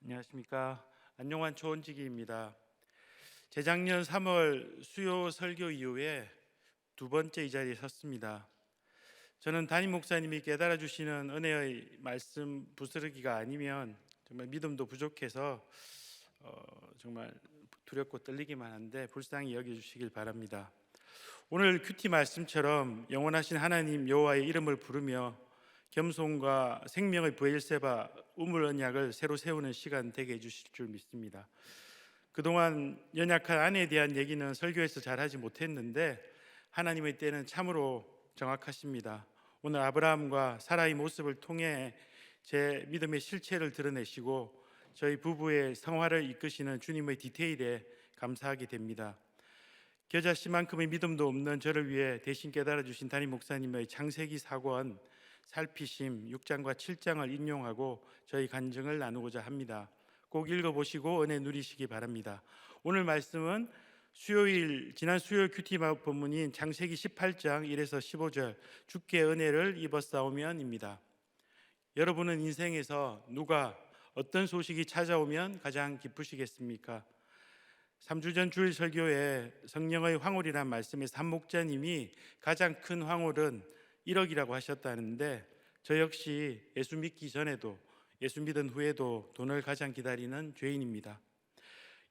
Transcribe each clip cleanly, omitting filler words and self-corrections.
안녕하십니까. 안용환 초원지기입니다. 재작년 3월 수요 설교 이후에 두 번째 이 자리에 섰습니다. 저는 담임 목사님이 깨달아 주시는 은혜의 말씀 부스러기가 아니면 정말 믿음도 부족해서 정말 두렵고 떨리기만 한데 불쌍히 여겨주시길 바랍니다. 오늘 큐티 말씀처럼 영원하신 하나님 여호와의 이름을 부르며 겸손과 생명의 브엘세바 우물 언약을 새로 세우는 시간 되게 해주실 줄 믿습니다. 그동안 연약한 아내에 대한 얘기는 설교에서 잘하지 못했는데 하나님의 때는 참으로 정확하십니다. 오늘 아브라함과 사라의 모습을 통해 제 믿음의 실체를 드러내시고 저희 부부의 성화를 이끄시는 주님의 디테일에 감사하게 됩니다. 겨자씨만큼의 믿음도 없는 저를 위해 대신 깨달아 주신 담임 목사님의 창세기 사권 살피심 6장과 7장을 인용하고 저희 간증을 나누고자 합니다. 꼭 읽어보시고 은혜 누리시기 바랍니다. 오늘 말씀은 지난 수요일 큐티 본문인 창세기 18장 1에서 15절 주께 은혜를 입었사오면입니다. 여러분은 인생에서 누가 어떤 소식이 찾아오면 가장 기쁘시겠습니까? 3주 전 주일 설교에 성령의 황홀이란 말씀에서 한 목자님이 가장 큰 황홀은 1억이라고 하셨다는데 저 역시 예수 믿기 전에도 예수 믿은 후에도 돈을 가장 기다리는 죄인입니다.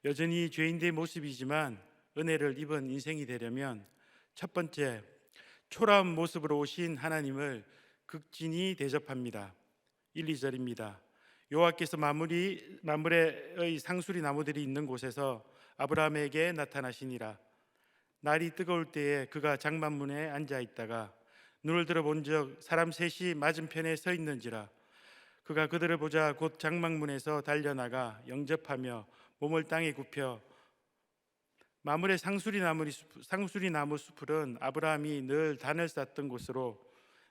여전히 죄인의 모습이지만 은혜를 입은 인생이 되려면 첫 번째, 초라한 모습으로 오신 하나님을 극진히 대접합니다. 1, 2절입니다. 여호와께서 만물의 상수리 나무들이 있는 곳에서 아브라함에게 나타나시니라. 날이 뜨거울 때에 그가 장막문에 앉아 있다가 눈을 들어 본즉 사람 셋이 맞은편에 서 있는지라. 그가 그들을 보자 곧 장막문에서 달려나가 영접하며 몸을 땅에 굽혀 마물의 상수리 나무 숲은 아브라함이 늘 단을 쌓던 곳으로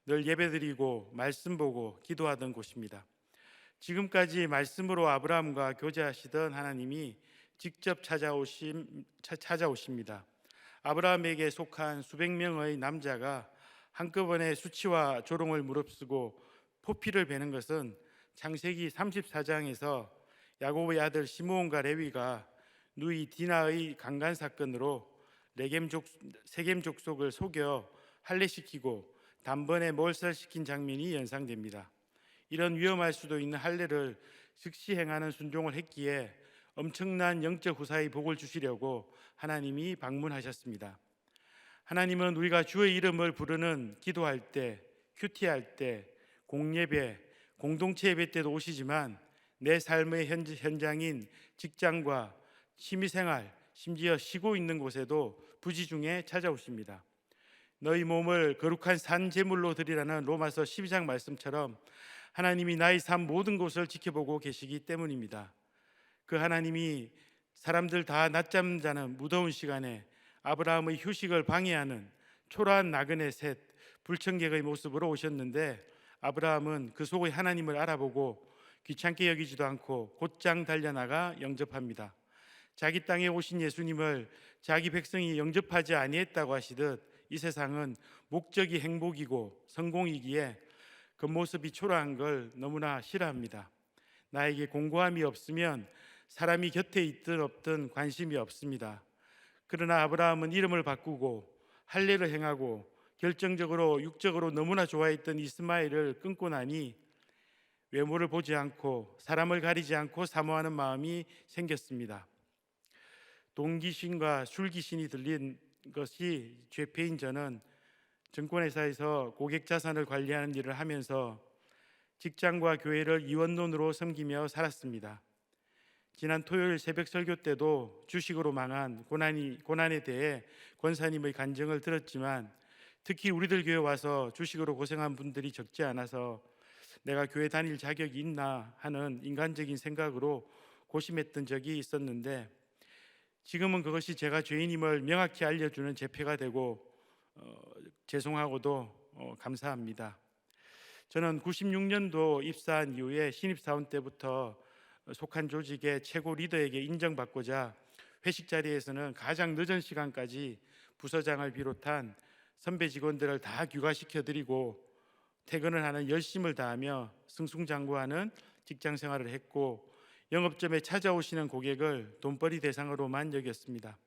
늘 예배드리고 말씀 보고 기도하던 곳입니다. 지금까지 말씀으로 아브라함과 교제하시던 하나님이 직접 찾아오십니다. 아브라함에게 속한 수백 명의 남자가 한꺼번에 수치와 조롱을 무릅쓰고 포피를 베는 것은 창세기 34장에서 야곱의 아들 시므온과 레위가 누이 디나의 강간 사건으로 세겜 족속을 속여 할례시키고 단번에 몰살시킨 장면이 연상됩니다. 이런 위험할 수도 있는 할례를 즉시 행하는 순종을 했기에 엄청난 영적 후사의 복을 주시려고 하나님이 방문하셨습니다. 하나님은 우리가 주의 이름을 부르는 기도할 때, 큐티할 때, 공예배, 공동체 예배 때도 오시지만 내 삶의 현장인 직장과 취미생활, 심지어 쉬고 있는 곳에도 부지중에 찾아오십니다. 너희 몸을 거룩한 산 제물로 드리라는 로마서 12장 말씀처럼 하나님이 나의 삶 모든 곳을 지켜보고 계시기 때문입니다. 그 하나님이 사람들 다 낮잠 자는 무더운 시간에 아브라함의 휴식을 방해하는 초라한 나그네 셋 불청객의 모습으로 오셨는데 아브라함은 그 속의 하나님을 알아보고 귀찮게 여기지도 않고 곧장 달려나가 영접합니다. 자기 땅에 오신 예수님을 자기 백성이 영접하지 아니했다고 하시듯 이 세상은 목적이 행복이고 성공이기에 겉모습이 초라한 걸 너무나 싫어합니다. 나에게 공고함이 없으면 사람이 곁에 있든 없든 관심이 없습니다. 그러나 아브라함은 이름을 바꾸고 할례를 행하고 결정적으로 육적으로 너무나 좋아했던 이스마엘을 끊고 나니 외모를 보지 않고 사람을 가리지 않고 사모하는 마음이 생겼습니다. 돈귀신과 술귀신이 들린 것이 죄패인 저는 증권회사에서 고객 자산을 관리하는 일을 하면서 직장과 교회를 이원론으로 섬기며 살았습니다. 지난 토요일 새벽 설교 때도 주식으로 망한 고난에 대해 권사님의 간증을 들었지만 특히 우리들 교회 와서 주식으로 고생한 분들이 적지 않아서 내가 교회 다닐 자격이 있나 하는 인간적인 생각으로 고심했던 적이 있었는데 지금은 그것이 제가 죄인임을 명확히 알려주는 제패가 되고 죄송하고도 감사합니다. 저는 96년도 입사한 이후에 신입사원 때부터 속한 조직의 최고 리더에게 인정받고자 회식 자리에서는 가장 늦은 시간까지 부서장을 비롯한 선배 직원들을 다 귀가시켜드리고 퇴근을 하는 열심을 다하며 승승장구하는 직장 생활을 했고 영업점에 찾아오시는 고객을 돈벌이 대상으로만 여겼습니다.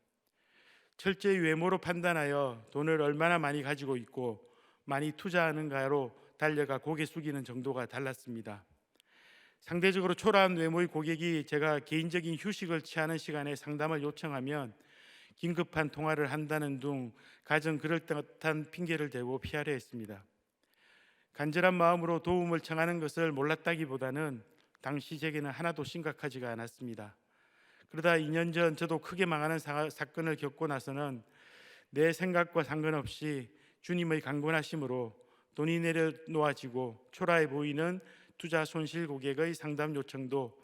철저히 외모로 판단하여 돈을 얼마나 많이 가지고 있고 많이 투자하는가로 달려가 고개 숙이는 정도가 달랐습니다. 상대적으로 초라한 외모의 고객이 제가 개인적인 휴식을 취하는 시간에 상담을 요청하면 긴급한 통화를 한다는 둥 가정 그럴듯한 핑계를 대고 피하려 했습니다. 간절한 마음으로 도움을 청하는 것을 몰랐다기보다는 당시 제게는 하나도 심각하지가 않았습니다. 그러다 2년 전 저도 크게 망하는 사건을 겪고 나서는 내 생각과 상관없이 주님의 강권하심으로 돈이 내려놓아지고 초라해 보이는 투자 손실 고객의 상담 요청도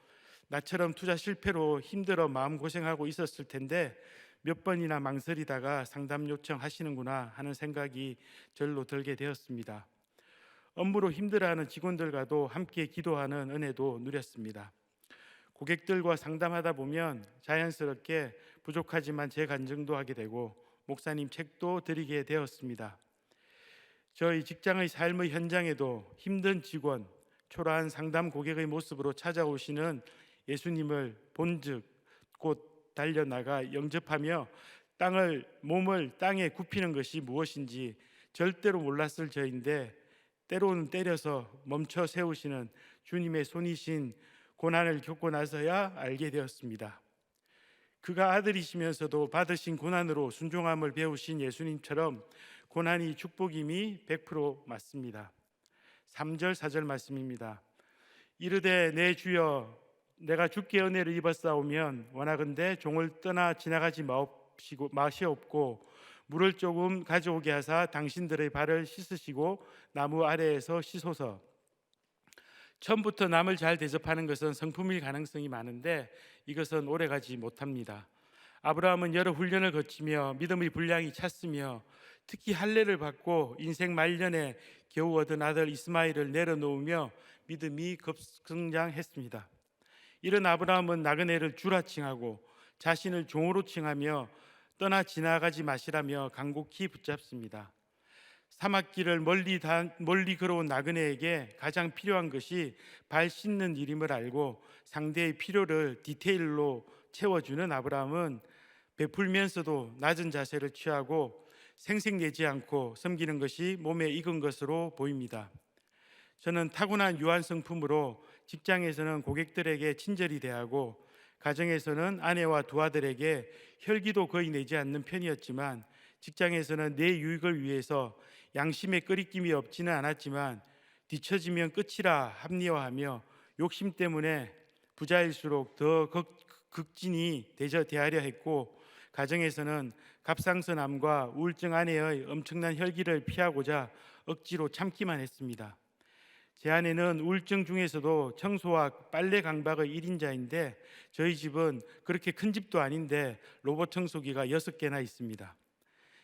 나처럼 투자 실패로 힘들어 마음고생하고 있었을 텐데 몇 번이나 망설이다가 상담 요청하시는구나 하는 생각이 절로 들게 되었습니다. 업무로 힘들어하는 직원들과도 함께 기도하는 은혜도 누렸습니다. 고객들과 상담하다 보면 자연스럽게 부족하지만 제 간증도 하게 되고 목사님 책도 드리게 되었습니다. 저희 직장의 삶의 현장에도 힘든 직원, 초라한 상담 고객의 모습으로 찾아오시는 예수님을 본즉 곧 달려나가 영접하며 몸을 땅에 굽히는 것이 무엇인지 절대로 몰랐을 저인데 때로는 때려서 멈춰 세우시는 주님의 손이신 고난을 겪고 나서야 알게 되었습니다. 그가 아들이시면서도 받으신 고난으로 순종함을 배우신 예수님처럼 고난이 축복임이 100% 맞습니다. 3절 4절 말씀입니다. 이르되 내 주여 내가 주께 은혜를 입었사오면 원하건대 종을 떠나 지나가지 마시옵고 물을 조금 가져오게 하사 당신들의 발을 씻으시고 나무 아래에서 씻소서. 처음부터 남을 잘 대접하는 것은 성품일 가능성이 많은데 이것은 오래가지 못합니다. 아브라함은 여러 훈련을 거치며 믿음의 분량이 찼으며 특히 할례를 받고 인생 말년에 겨우 얻은 아들 이스마엘을 내려놓으며 믿음이 급성장했습니다. 이런 아브라함은 나그네를 주라 칭하고 자신을 종으로 칭하며 떠나 지나가지 마시라며 간곡히 붙잡습니다. 사막길을 멀리 걸어온 나그네에게 가장 필요한 것이 발 씻는 일임을 알고 상대의 필요를 디테일로 채워주는 아브라함은 베풀면서도 낮은 자세를 취하고 생색내지 않고 섬기는 것이 몸에 익은 것으로 보입니다. 저는 타고난 유한 성품으로 직장에서는 고객들에게 친절히 대하고 가정에서는 아내와 두 아들에게 혈기도 거의 내지 않는 편이었지만 직장에서는 내 유익을 위해서 양심에 끄리낌이 없지는 않았지만 뒤처지면 끝이라 합리화하며 욕심 때문에 부자일수록 더 극진히 대하려 했고 가정에서는 갑상선암과 우울증 아내의 엄청난 혈기를 피하고자 억지로 참기만 했습니다. 제 아내는 우울증 중에서도 청소와 빨래 강박의 1인자인데 저희 집은 그렇게 큰 집도 아닌데 로봇 청소기가 6개나 있습니다.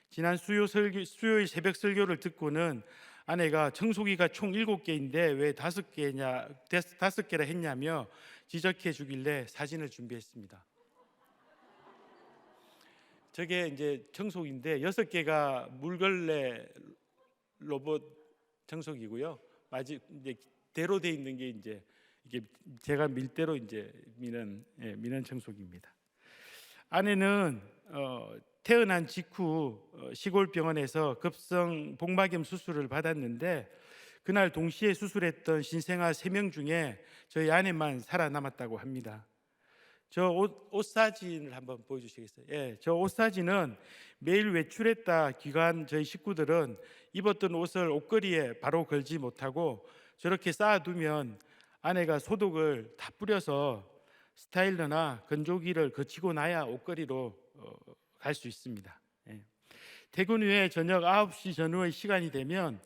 지난 수요일 새벽 설교를 듣고는 아내가 청소기가 총 7개인데 왜 5개라 했냐며 지적해 주길래 사진을 준비했습니다. 저게 이제 청소기인데 6개가 물걸레 로봇 청소기고요. 이제 대로 돼 있는 게 이제 이게 제가 밀대로 이제 미는 청소기입니다. 아내는 태어난 직후 시골 병원에서 급성 복막염 수술을 받았는데 그날 동시에 수술했던 신생아 3명 중에 저희 아내만 살아남았다고 합니다. 저 옷 사진을 한번 보여주시겠어요? 예, 저 옷 사진은 매일 외출했다 귀가한 저희 식구들은 입었던 옷을 옷걸이에 바로 걸지 못하고 저렇게 쌓아두면 아내가 소독을 다 뿌려서 스타일러나 건조기를 거치고 나야 옷걸이로 갈 수 있습니다. 예. 퇴근 후에 저녁 9시 전후의 시간이 되면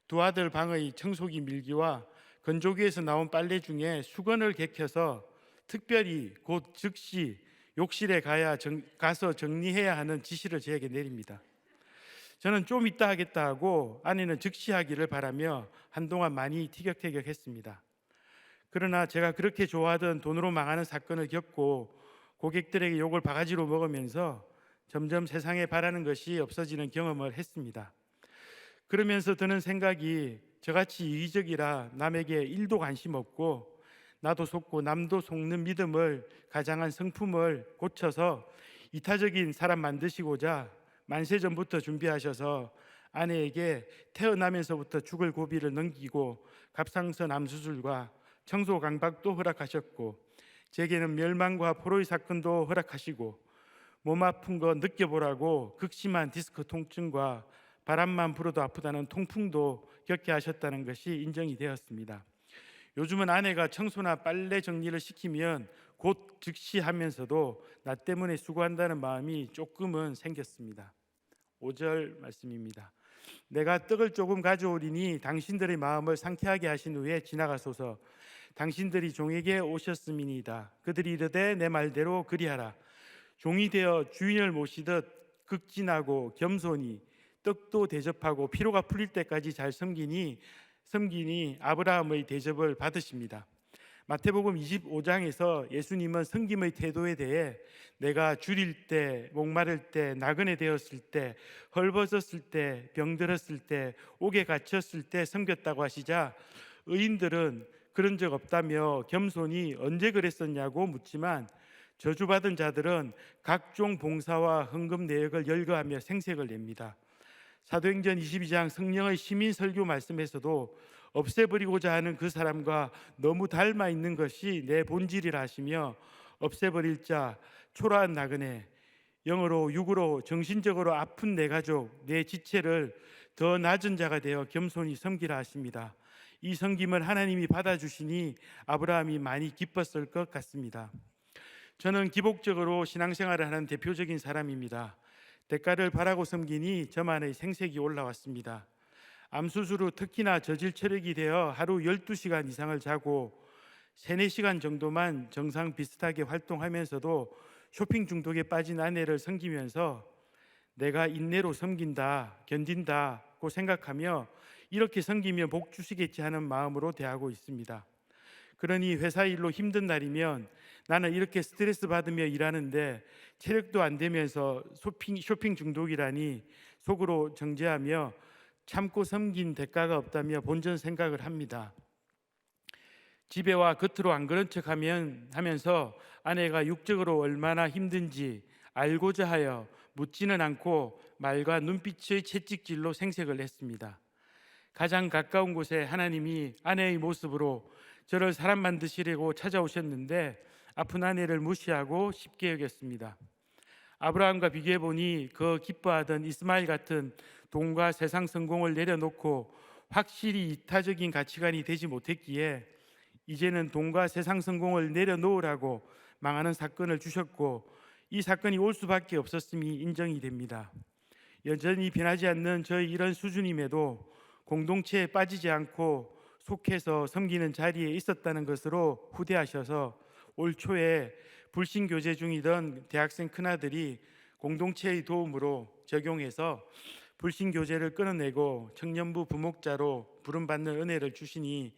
두 아들 방의 청소기 밀기와 건조기에서 나온 빨래 중에 수건을 개켜서 특별히 곧 즉시 욕실에 가서 정리해야 하는 지시를 저에게 내립니다. 저는 좀 이따 하겠다 하고 아내는 즉시 하기를 바라며 한동안 많이 티격태격했습니다. 그러나 제가 그렇게 좋아하던 돈으로 망하는 사건을 겪고 고객들에게 욕을 바가지로 먹으면서 점점 세상에 바라는 것이 없어지는 경험을 했습니다. 그러면서 드는 생각이 저같이 이기적이라 남에게 1도 관심 없고 나도 속고 남도 속는 믿음을 가장한 성품을 고쳐서 이타적인 사람 만드시고자 만세전부터 준비하셔서 아내에게 태어나면서부터 죽을 고비를 넘기고 갑상선 암수술과 청소 강박도 허락하셨고, 제게는 멸망과 포로의 사건도 허락하시고, 몸 아픈 거 느껴보라고 극심한 디스크 통증과 바람만 불어도 아프다는 통풍도 겪게 하셨다는 것이 인정이 되었습니다. 요즘은 아내가 청소나 빨래 정리를 시키면 곧 즉시 하면서도 나 때문에 수고한다는 마음이 조금은 생겼습니다. 5절 말씀입니다. 내가 떡을 조금 가져오리니 당신들의 마음을 상쾌하게 하신 후에 지나가소서. 당신들이 종에게 오셨음이니이다. 그들이 이르되 내 말대로 그리하라. 종이 되어 주인을 모시듯 극진하고 겸손히 떡도 대접하고 피로가 풀릴 때까지 잘 섬기니 아브라함의 대접을 받으십니다. 마태복음 25장에서 예수님은 섬김의 태도에 대해 내가 줄일 때, 목마를 때, 나그네 되었을 때, 헐벗었을 때, 병들었을 때, 옥에 갇혔을 때 섬겼다고 하시자 의인들은 그런 적 없다며 겸손히 언제 그랬었냐고 묻지만 저주받은 자들은 각종 봉사와 헌금 내역을 열거하며 생색을 냅니다. 사도행전 22장 성령의 시민 설교 말씀에서도 없애버리고자 하는 그 사람과 너무 닮아 있는 것이 내 본질이라 하시며, 없애버릴 자, 초라한 나그네, 영으로 육으로 정신적으로 아픈 내 가족, 내 지체를 더 낮은 자가 되어 겸손히 섬기라 하십니다. 이 섬김을 하나님이 받아주시니 아브라함이 많이 기뻤을 것 같습니다. 저는 기복적으로 신앙생활을 하는 대표적인 사람입니다. 대가를 바라고 섬기니 저만의 생색이 올라왔습니다. 암수술 후 특히나 저질 체력이 되어 하루 12시간 이상을 자고 3, 4시간 정도만 정상 비슷하게 활동하면서도 쇼핑 중독에 빠진 아내를 섬기면서 내가 인내로 섬긴다, 견딘다고 생각하며 이렇게 섬기면 복 주시겠지 하는 마음으로 대하고 있습니다. 그러니 회사 일로 힘든 날이면 나는 이렇게 스트레스 받으며 일하는데 체력도 안 되면서 쇼핑 중독이라니 속으로 정죄하며 참고 섬긴 대가가 없다며 본전 생각을 합니다. 집에 와 겉으로 안 그런 척 하면서 아내가 육적으로 얼마나 힘든지 알고자 하여 묻지는 않고 말과 눈빛의 채찍질로 생색을 했습니다. 가장 가까운 곳에 하나님이 아내의 모습으로 저를 사람 만드시려고 찾아오셨는데 아픈 아내를 무시하고 쉽게 여겼습니다. 아브라함과 비교해보니 그 기뻐하던 이스마엘 같은 돈과 세상 성공을 내려놓고 확실히 이타적인 가치관이 되지 못했기에 이제는 돈과 세상 성공을 내려놓으라고 망하는 사건을 주셨고, 이 사건이 올 수밖에 없었음이 인정이 됩니다. 여전히 변하지 않는 저희 이런 수준임에도 공동체에 빠지지 않고 속해서 섬기는 자리에 있었다는 것으로 후대하셔서 올 초에 불신교제 중이던 대학생 큰아들이 공동체의 도움으로 적용해서 불신교제를 끊어내고 청년부 부목자로 부름받는 은혜를 주시니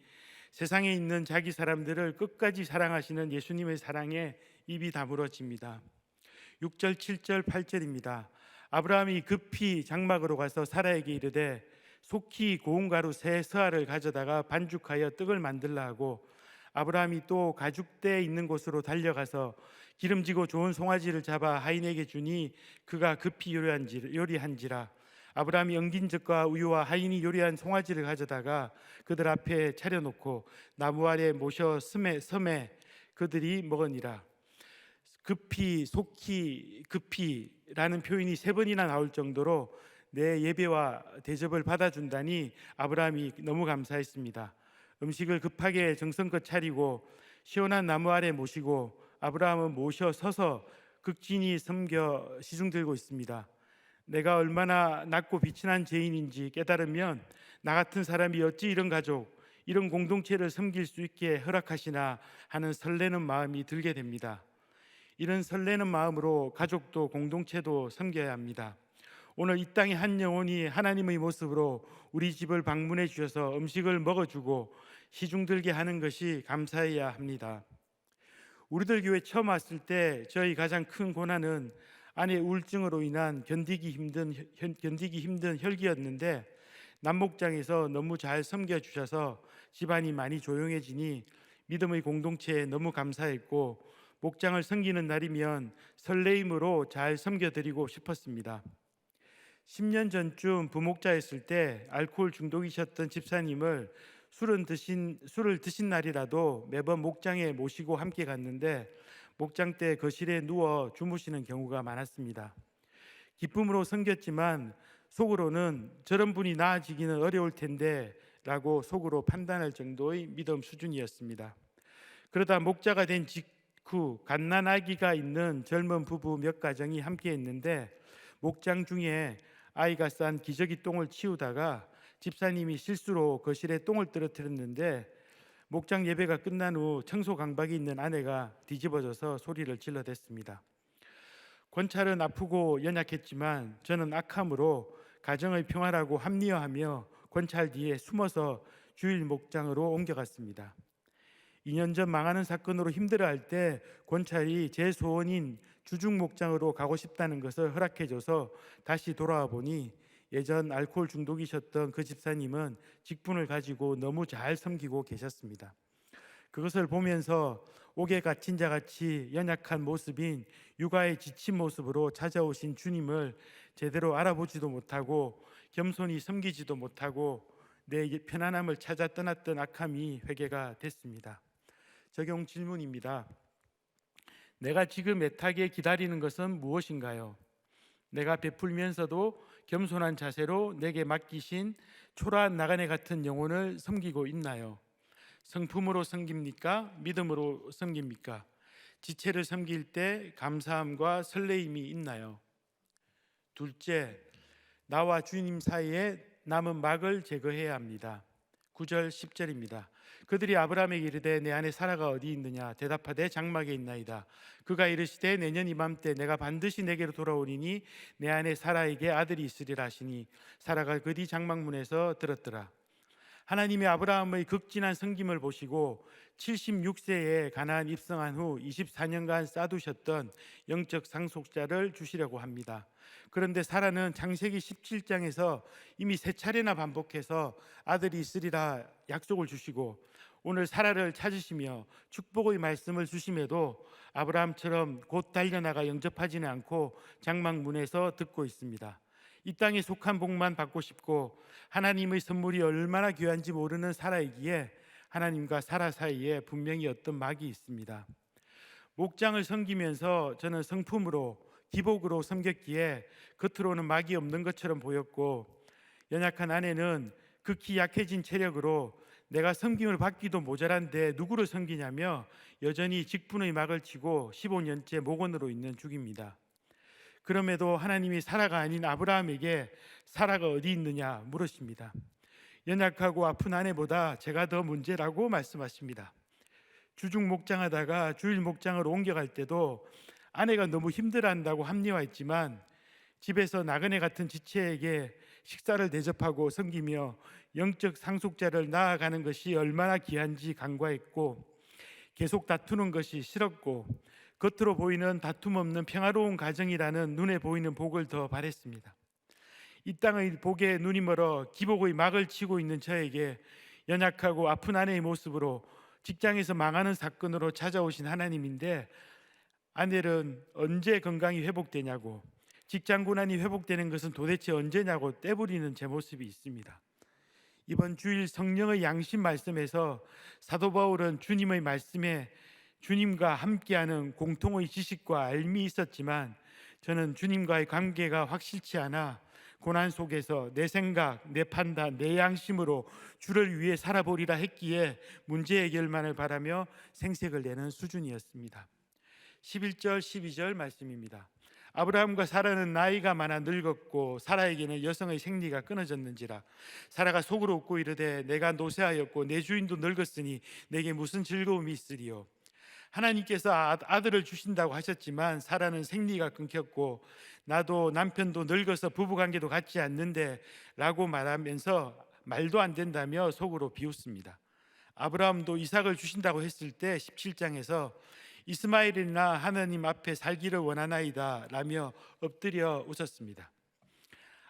세상에 있는 자기 사람들을 끝까지 사랑하시는 예수님의 사랑에 입이 다물어집니다. 6절, 7절, 8절입니다. 아브라함이 급히 장막으로 가서 사라에게 이르되 속히 고운 가루 세 서알을 가져다가 반죽하여 떡을 만들라 하고, 아브라함이 또 가죽대에 있는 곳으로 달려가서 기름지고 좋은 송아지를 잡아 하인에게 주니 그가 급히 요리한지라. 아브라함이 엉긴 젖과 우유와 하인이 요리한 송아지를 가져다가 그들 앞에 차려놓고 나무 아래 모셔 섬에 그들이 먹으니라. 급히, 속히, 급히라는 표현이 3번이나 나올 정도로 내 예배와 대접을 받아준다니 아브라함이 너무 감사했습니다. 음식을 급하게 정성껏 차리고 시원한 나무 아래 모시고 아브라함은 모셔 서서 극진히 섬겨 시중 들고 있습니다. 내가 얼마나 낮고 비천한 죄인인지 깨달으면 나 같은 사람이 어찌 이런 가족, 이런 공동체를 섬길 수 있게 허락하시나 하는 설레는 마음이 들게 됩니다. 이런 설레는 마음으로 가족도 공동체도 섬겨야 합니다. 오늘 이 땅의 한 영혼이 하나님의 모습으로 우리 집을 방문해 주셔서 음식을 먹어주고 시중들게 하는 것이 감사해야 합니다. 우리들 교회 처음 왔을 때 저희 가장 큰 고난은 아내 우울증으로 인한 견디기 힘든 혈기였는데 남목장에서 너무 잘 섬겨주셔서 집안이 많이 조용해지니 믿음의 공동체에 너무 감사했고 목장을 섬기는 날이면 설레임으로 잘 섬겨드리고 싶었습니다. 10년 전쯤 부목자였을 때 알코올 중독이셨던 집사님을 술을 드신 날이라도 매번 목장에 모시고 함께 갔는데 목장 때 거실에 누워 주무시는 경우가 많았습니다. 기쁨으로 섬겼지만 속으로는 저런 분이 나아지기는 어려울 텐데 라고 속으로 판단할 정도의 믿음 수준이었습니다. 그러다 목자가 된 직후 갓난아기가 있는 젊은 부부 몇 가정이 함께 했는데 목장 중에 아이가 싼 기저귀 똥을 치우다가 집사님이 실수로 거실에 똥을 떨어뜨렸는데 목장 예배가 끝난 후 청소 강박이 있는 아내가 뒤집어져서 소리를 질러댔습니다. 권찰은 아프고 연약했지만 저는 악함으로 가정의 평화라고 합리화하며 권찰 뒤에 숨어서 주일 목장으로 옮겨갔습니다. 2년 전 망하는 사건으로 힘들어할 때 권찰이 제 소원인 주중 목장으로 가고 싶다는 것을 허락해줘서 다시 돌아와 보니 예전 알코올 중독이셨던 그 집사님은 직분을 가지고 너무 잘 섬기고 계셨습니다. 그것을 보면서 옥에 갇힌 자같이 연약한 모습인 육아에 지친 모습으로 찾아오신 주님을 제대로 알아보지도 못하고 겸손히 섬기지도 못하고 내 편안함을 찾아 떠났던 악함이 회개가 됐습니다. 적용 질문입니다. 내가 지금 애타게 기다리는 것은 무엇인가요? 내가 베풀면서도 겸손한 자세로 내게 맡기신 초라한 나그네 같은 영혼을 섬기고 있나요? 성품으로 섬깁니까? 믿음으로 섬깁니까? 지체를 섬길 때 감사함과 설레임이 있나요? 둘째, 나와 주님 사이에 남은 막을 제거해야 합니다. 9절 10절입니다. 그들이 아브라함에게 이르되 내 아내 사라가 어디 있느냐 대답하되 장막에 있나이다. 그가 이르시되 내년 이맘때 내가 반드시 내게로 돌아오리니 내 아내 사라에게 아들이 있으리라 하시니 사라가 그 뒤 장막문에서 들었더라. 하나님이 아브라함의 극진한 섬김을 보시고 76세에 가나안 입성한 후 24년간 쌓두셨던 영적 상속자를 주시려고 합니다. 그런데 사라는 창세기 17장에서 이미 3차례나 반복해서 아들이 있으리라 약속을 주시고 오늘 사라를 찾으시며 축복의 말씀을 주심에도 아브라함처럼 곧 달려나가 영접하지는 않고 장막문에서 듣고 있습니다. 이 땅에 속한 복만 받고 싶고 하나님의 선물이 얼마나 귀한지 모르는 사라이기에 하나님과 사라 사이에 분명히 어떤 막이 있습니다. 목장을 섬기면서 저는 성품으로 기복으로 섬겼기에 겉으로는 막이 없는 것처럼 보였고 연약한 아내는 극히 약해진 체력으로 내가 섬김을 받기도 모자란데 누구를 섬기냐며 여전히 직분의 막을 치고 15년째 목원으로 있는 중입니다. 그럼에도 하나님이 사라가 아닌 아브라함에게 사라가 어디 있느냐 물으십니다. 연약하고 아픈 아내보다 제가 더 문제라고 말씀하십니다. 주중 목장하다가 주일 목장으로 옮겨갈 때도 아내가 너무 힘들어한다고 합리화했지만 집에서 나그네 같은 지체에게 식사를 대접하고 섬기며 영적 상속자를 낳아가는 것이 얼마나 귀한지 간과했고 계속 다투는 것이 싫었고 겉으로 보이는 다툼 없는 평화로운 가정이라는 눈에 보이는 복을 더 바랬습니다. 이 땅의 복에 눈이 멀어 기복의 막을 치고 있는 저에게 연약하고 아픈 아내의 모습으로 직장에서 망하는 사건으로 찾아오신 하나님인데 아내는 언제 건강이 회복되냐고 직장 고난이 회복되는 것은 도대체 언제냐고 떼부리는 제 모습이 있습니다. 이번 주일 성령의 양심 말씀에서 사도 바울은 주님의 말씀에 주님과 함께하는 공통의 지식과 알미 있었지만 저는 주님과의 관계가 확실치 않아 고난 속에서 내 생각, 내 판단, 내 양심으로 주를 위해 살아보리라 했기에 문제 해결만을 바라며 생색을 내는 수준이었습니다. 11절 12절 말씀입니다. 아브라함과 사라는 나이가 많아 늙었고 사라에게는 여성의 생리가 끊어졌는지라 사라가 속으로 웃고 이르되 내가 노쇠하였고 내 주인도 늙었으니 내게 무슨 즐거움이 있으리요. 하나님께서 아들을 주신다고 하셨지만 사라는 생리가 끊겼고 나도 남편도 늙어서 부부관계도 같지 않는데 라고 말하면서 말도 안 된다며 속으로 비웃습니다. 아브라함도 이삭을 주신다고 했을 때 17장에서 이스마엘이나 하나님 앞에 살기를 원하나이다 라며 엎드려 웃었습니다.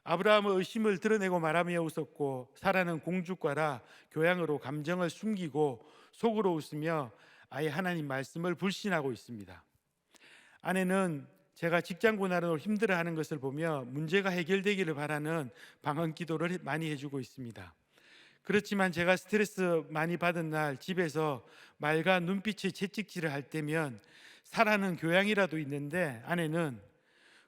아브라함은 의심을 드러내고 말하며 웃었고 사라는 공주과라 교양으로 감정을 숨기고 속으로 웃으며 아예 하나님 말씀을 불신하고 있습니다. 아내는 제가 직장 고난으로 힘들어하는 것을 보며 문제가 해결되기를 바라는 방언 기도를 많이 해주고 있습니다. 그렇지만 제가 스트레스 많이 받은 날 집에서 말과 눈빛의 채찍질을 할 때면 사라는 교양이라도 있는데 아내는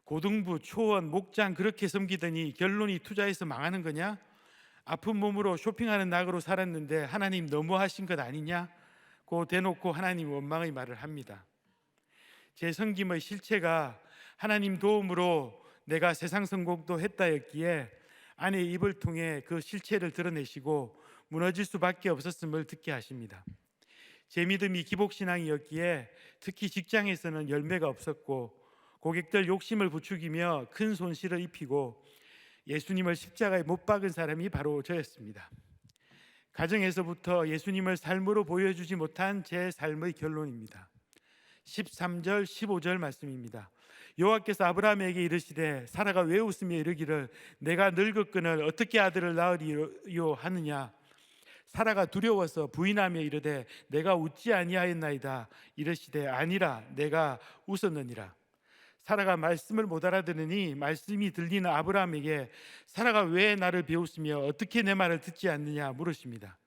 고등부, 초원, 목장 그렇게 섬기더니 결론이 투자해서 망하는 거냐? 아픈 몸으로 쇼핑하는 낙으로 살았는데 하나님 너무하신 것 아니냐? 고 대놓고 하나님 원망의 말을 합니다. 제 섬김의 실체가 하나님 도움으로 내가 세상 성공도 했다였기에 아내의 입을 통해 그 실체를 드러내시고 무너질 수밖에 없었음을 듣게 하십니다. 제 믿음이 기복신앙이었기에 특히 직장에서는 열매가 없었고 고객들 욕심을 부추기며 큰 손실을 입히고 예수님을 십자가에 못 박은 사람이 바로 저였습니다. 가정에서부터 예수님을 삶으로 보여주지 못한 제 삶의 결론입니다. 13절 15절 말씀입니다. 여호와께서 아브라함에게 이르시되 사라가 왜 웃으며 이르기를 내가 늙었거늘 어떻게 아들을 낳으리요 하느냐. 사라가 두려워서 부인하며 이르되 내가 웃지 아니하였나이다. 이르시되 아니라 내가 웃었느니라. 사라가 말씀을 못 알아들으니 말씀이 들리는 아브라함에게 사라가 왜 나를 비웃으며 어떻게 내 말을 듣지 않느냐 물으십니다.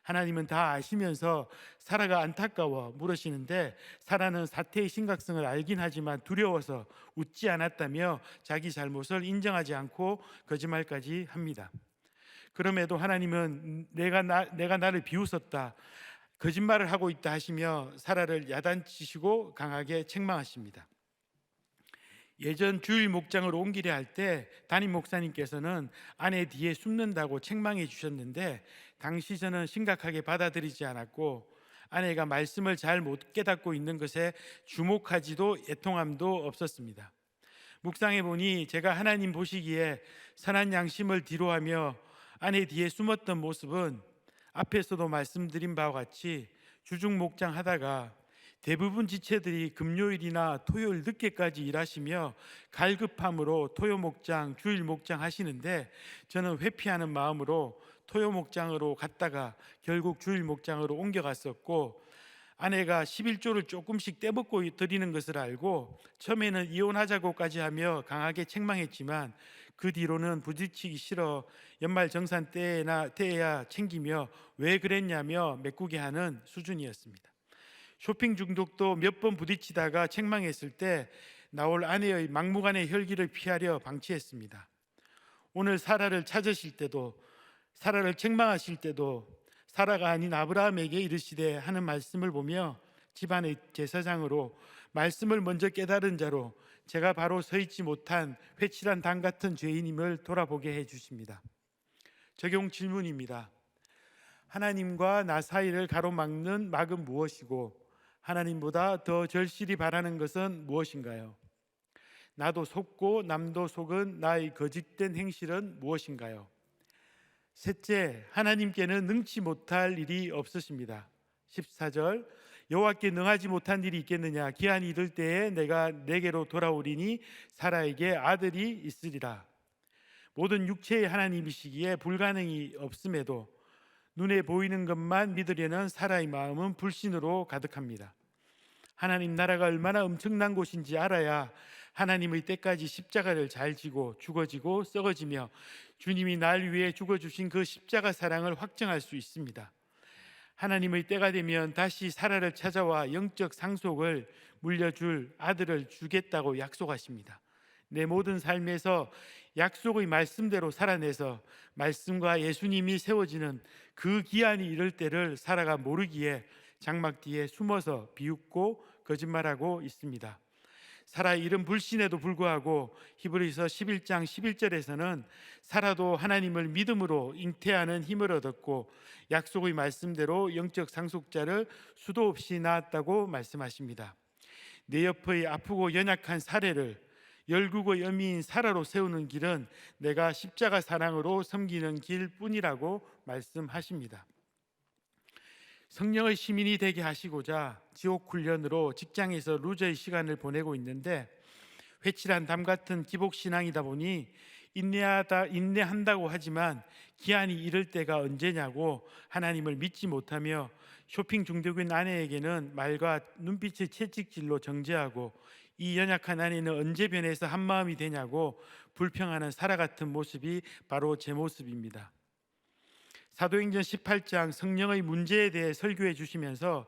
하나님은 다 아시면서 사라가 안타까워 물으시는데 사라는 사태의 심각성을 알긴 하지만 두려워서 웃지 않았다며 자기 잘못을 인정하지 않고 거짓말까지 합니다. 그럼에도 하나님은 내가 나를 비웃었다, 거짓말을 하고 있다 하시며 사라를 야단치시고 강하게 책망하십니다. 예전 주일 목장을 옮기려 할 때 담임 목사님께서는 아내 뒤에 숨는다고 책망해 주셨는데 당시 저는 심각하게 받아들이지 않았고 아내가 말씀을 잘 못 깨닫고 있는 것에 주목하지도 애통함도 없었습니다. 묵상해 보니 제가 하나님 보시기에 선한 양심을 뒤로하며 아내 뒤에 숨었던 모습은 앞에서도 말씀드린 바와 같이 주중 목장 하다가 대부분 지체들이 금요일이나 토요일 늦게까지 일하시며 갈급함으로 토요 목장, 주일 목장 하시는데 저는 회피하는 마음으로 토요 목장으로 갔다가 결국 주일 목장으로 옮겨갔었고 아내가 11조를 조금씩 떼먹고 드리는 것을 알고 처음에는 이혼하자고까지 하며 강하게 책망했지만 그 뒤로는 부딪히기 싫어 연말정산 때에야 챙기며 왜 그랬냐며 메꾸게 하는 수준이었습니다. 쇼핑 중독도 몇 번 부딪히다가 책망했을 때 나올 아내의 막무가내 혈기를 피하려 방치했습니다. 오늘 사라를 찾으실 때도 사라를 책망하실 때도 사라가 아닌 아브라함에게 이르시되 하는 말씀을 보며 집안의 제사장으로 말씀을 먼저 깨달은 자로 제가 바로 서 있지 못한 회칠한 당 같은 죄인임을 돌아보게 해 주십니다. 적용 질문입니다. 하나님과 나 사이를 가로막는 막은 무엇이고 하나님보다 더 절실히 바라는 것은 무엇인가요? 나도 속고 남도 속은 나의 거짓된 행실은 무엇인가요? 셋째, 하나님께는 능치 못할 일이 없으십니다. 14절 여호와께 능하지 못한 일이 있겠느냐. 기한이 이를 때에 내가 내게로 돌아오리니 사라에게 아들이 있으리라. 모든 육체의 하나님이시기에 불가능이 없음에도 눈에 보이는 것만 믿으려는 사라의 마음은 불신으로 가득합니다. 하나님 나라가 얼마나 엄청난 곳인지 알아야 하나님의 때까지 십자가를 잘 지고 죽어지고 썩어지며 주님이 날 위해 죽어주신 그 십자가 사랑을 확증할 수 있습니다. 하나님의 때가 되면 다시 사라를 찾아와 영적 상속을 물려줄 아들을 주겠다고 약속하십니다. 내 모든 삶에서 약속의 말씀대로 살아내서 말씀과 예수님이 세워지는 그 기한이 이를 때를 사라가 모르기에 장막 뒤에 숨어서 비웃고 거짓말하고 있습니다. 사라의 이른 불신에도 불구하고 히브리서 11장 11절에서는 사라도 하나님을 믿음으로 잉태하는 힘을 얻었고 약속의 말씀대로 영적 상속자를 수도 없이 낳았다고 말씀하십니다. 내 옆의 아프고 연약한 사례를 열국의 어미인 사라로 세우는 길은 내가 십자가 사랑으로 섬기는 길뿐이라고 말씀하십니다. 성령의 시민이 되게 하시고자 지옥 훈련으로 직장에서 루저의 시간을 보내고 있는데 회칠한 담 같은 기복 신앙이다 보니 인내한다고 하지만 기한이 이를 때가 언제냐고 하나님을 믿지 못하며 쇼핑 중독인 아내에게는 말과 눈빛의 채찍질로 정죄하고 이 연약한 아내는 언제 변해서 한마음이 되냐고 불평하는 사라 같은 모습이 바로 제 모습입니다. 사도행전 18장 성령의 문제에 대해 설교해 주시면서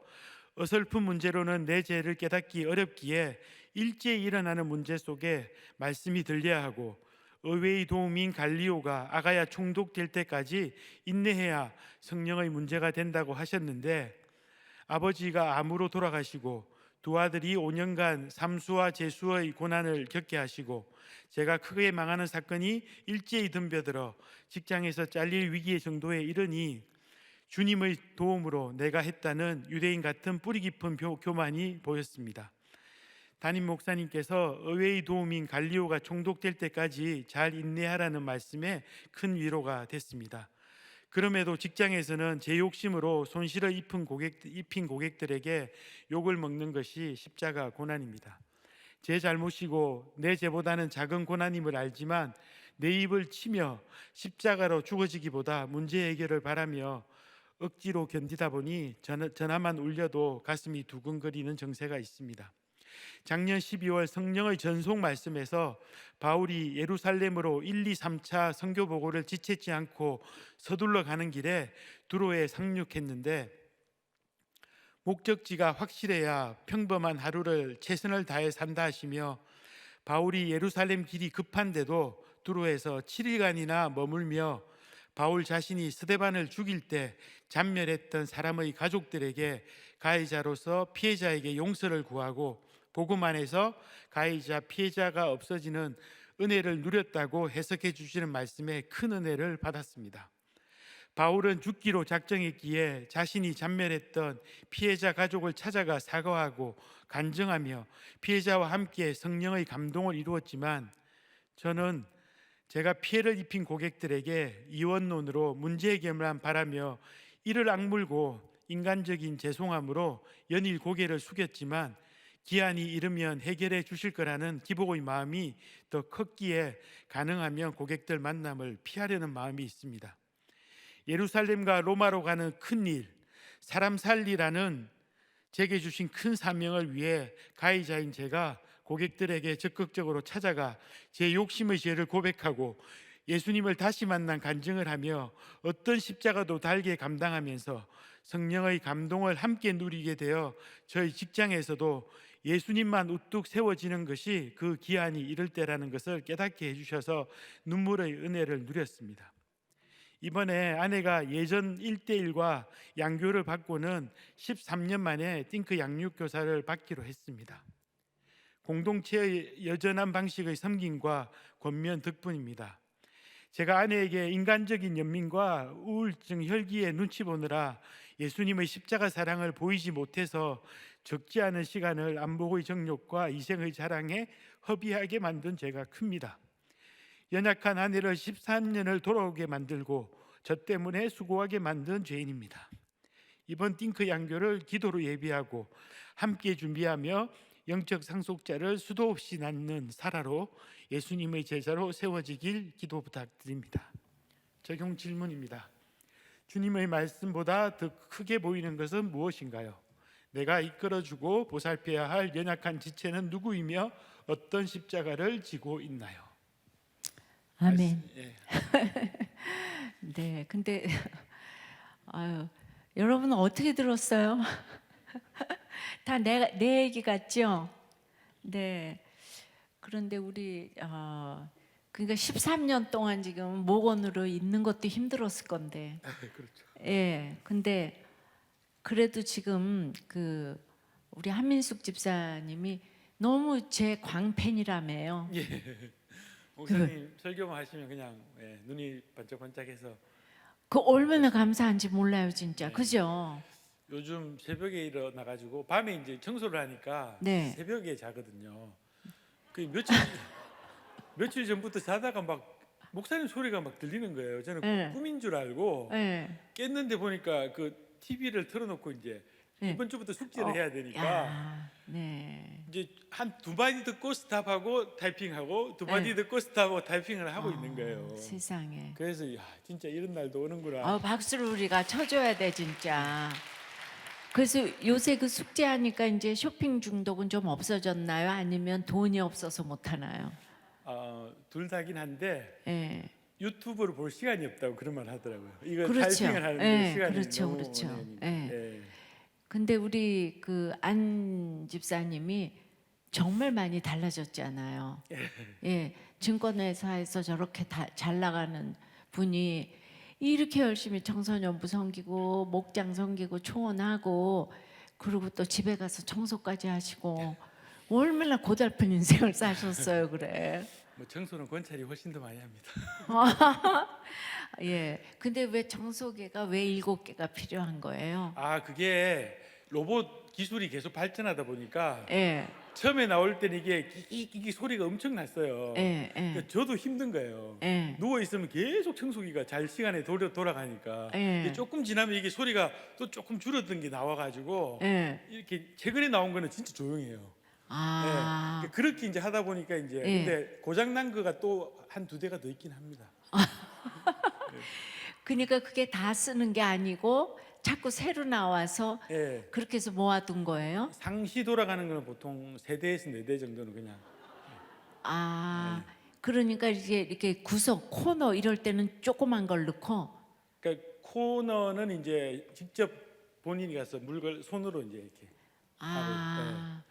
어설픈 문제로는 내 죄를 깨닫기 어렵기에 일제히 일어나는 문제 속에 말씀이 들려야 하고 의외의 도움인 갈리오가 아가야 총독될 때까지 인내해야 성령의 문제가 된다고 하셨는데, 아버지가 암으로 돌아가시고 두 아들이 5년간 삼수와 재수의 고난을 겪게 하시고 제가 크게 망하는 사건이 일제히 덤벼들어 직장에서 잘릴 위기의 정도에 이르니 주님의 도움으로 내가 했다는 유대인 같은 뿌리 깊은 교만이 보였습니다. 담임 목사님께서 의외의 도움인 갈리오가 총독될 때까지 잘 인내하라는 말씀에 큰 위로가 됐습니다. 그럼에도 직장에서는 제 욕심으로 손실을 입힌 고객들에게 욕을 먹는 것이 십자가 고난입니다. 제 잘못이고 내 죄보다는 작은 고난임을 알지만 내 입을 치며 십자가로 죽어지기보다 문제 해결을 바라며 억지로 견디다 보니 전화만 울려도 가슴이 두근거리는 정세가 있습니다. 작년 12월 성령의 전속 말씀에서 바울이 예루살렘으로 1, 2, 3차 선교 보고를 지체치 않고 서둘러 가는 길에 두로에 상륙했는데, 목적지가 확실해야 평범한 하루를 최선을 다해 산다 하시며 바울이 예루살렘 길이 급한데도 두로에서 7일간이나 머물며 바울 자신이 스데반을 죽일 때 잔멸했던 사람의 가족들에게 가해자로서 피해자에게 용서를 구하고 복음 안에서 가해자 피해자가 없어지는 은혜를 누렸다고 해석해 주시는 말씀에 큰 은혜를 받았습니다. 바울은 죽기로 작정했기에 자신이 잔멸했던 피해자 가족을 찾아가 사과하고 간증하며 피해자와 함께 성령의 감동을 이루었지만, 저는 제가 피해를 입힌 고객들에게 이원론으로 문제 해결만 바라며 이를 악물고 인간적인 죄송함으로 연일 고개를 숙였지만 기한이 이르면 해결해 주실 거라는 기복의 마음이 더 컸기에 가능하면 고객들 만남을 피하려는 마음이 있습니다. 예루살렘과 로마로 가는 큰일, 사람 살리라는 제게 주신 큰 사명을 위해 가해자인 제가 고객들에게 적극적으로 찾아가 제 욕심의 죄를 고백하고 예수님을 다시 만난 간증을 하며 어떤 십자가도 달게 감당하면서 성령의 감동을 함께 누리게 되어 저희 직장에서도 예수님만 우뚝 세워지는 것이 그 기한이 이를 때라는 것을 깨닫게 해주셔서 눈물의 은혜를 누렸습니다. 이번에 아내가 예전 1:1과 양교를 받고는 13년 만에 띵크 양육교사를 받기로 했습니다. 공동체의 여전한 방식의 섬김과 권면 덕분입니다. 제가 아내에게 인간적인 연민과 우울증 혈기에 눈치 보느라 예수님의 십자가 사랑을 보이지 못해서 적지 않은 시간을 안복의 정욕과 이생의 자랑에 허비하게 만든 죄가 큽니다. 연약한 아내를 13년을 돌아오게 만들고 저 때문에 수고하게 만든 죄인입니다. 이번 띵크 양교를 기도로 예비하고 함께 준비하며 영적 상속자를 수도 없이 낳는 사라로 예수님의 제자로 세워지길 기도 부탁드립니다. 적용 질문입니다. 주님의 말씀보다 더 크게 보이는 것은 무엇인가요? 내가 이끌어주고 보살펴야 할 연약한 지체는 누구이며 어떤 십자가를 지고 있나요? 아멘. 예. 네, 근데 여러분은 어떻게 들었어요? 다 내 얘기 같죠? 네. 그런데 우리 그러니까 13년 동안 지금 목원으로 있는 것도 힘들었을 건데. 그렇죠. 예. 근데 그래도 지금 우리 한민숙 집사님이 너무 제 광팬이라며요. 예. 목사님 설교만 하시면 그냥 눈이 반짝반짝해서 그 얼마나 감사한지 몰라요, 진짜. 네. 그죠? 요즘 새벽에 일어나가지고 밤에 이제 청소를 하니까 네. 새벽에 자거든요. 그 며칠 전부터 자다가 막 목사님 소리가 막 들리는 거예요. 저는 네. 꿈인 줄 알고 네. 깼는데 보니까 그 TV를 틀어놓고 이제 네. 이번 주부터 숙제를 해야 되니까 야, 네. 이제 한 두 마디 듣고 스탑하고 타이핑하고 두 마디 듣고 스탑하고 타이핑을 하고 있는 거예요. 세상에. 그래서 야, 진짜 이런 날도 오는구나. 박수를 우리가 쳐줘야 돼 진짜. 그래서 요새 그 숙제하니까 이제 쇼핑 중독은 좀 없어졌나요? 아니면 돈이 없어서 못 하나요? 둘 다긴 한데 예. 유튜브를 볼 시간이 없다고 그런 말 하더라고요. 이거 그렇죠. 타이핑을 하는데 예, 시간이 그렇죠, 너무 그렇죠. 오네니까. 예. 예. 근데 우리 그 안 집사님이 정말 많이 달라졌잖아요. 예, 증권회사에서 저렇게 잘 나가는 분이 이렇게 열심히 청소년부 섬기고 목장 섬기고 초원하고 그리고 또 집에 가서 청소까지 하시고 얼마나 고달픈 인생을 사셨어요, 그래. 뭐 청소는 권찰이 훨씬 더 많이 합니다. 예. 근데 왜 청소기가 왜 7개가 필요한 거예요? 그게 로봇 기술이 계속 발전하다 보니까 예. 처음에 나올 때는 이게 끼끼끼 소리가 엄청 났어요. 예. 그러니까 예. 저도 힘든 거예요. 예. 누워 있으면 계속 청소기가 잘 시간에 돌아가니까 예. 이게 조금 지나면 이게 소리가 또 조금 줄어든 게 나와가지고 예. 이렇게 최근에 나온 거는 진짜 조용해요. 아. 예. 그렇게 이제 하다 보니까 이제 예. 근데 고장 난 거가 또 한 두 대가 더 있긴 합니다. 그러니까 그게 다 쓰는 게 아니고 자꾸 새로 나와서 예. 그렇게 해서 모아둔 거예요? 상시 돌아가는 거는 보통 3대에서 4대 정도는 그냥 아. 그러니까 이제 이렇게 구석 코너 이럴 때는 조그만 걸 넣고 그러니까 코너는 이제 직접 본인이 가서 물걸 손으로 이제 이렇게 아.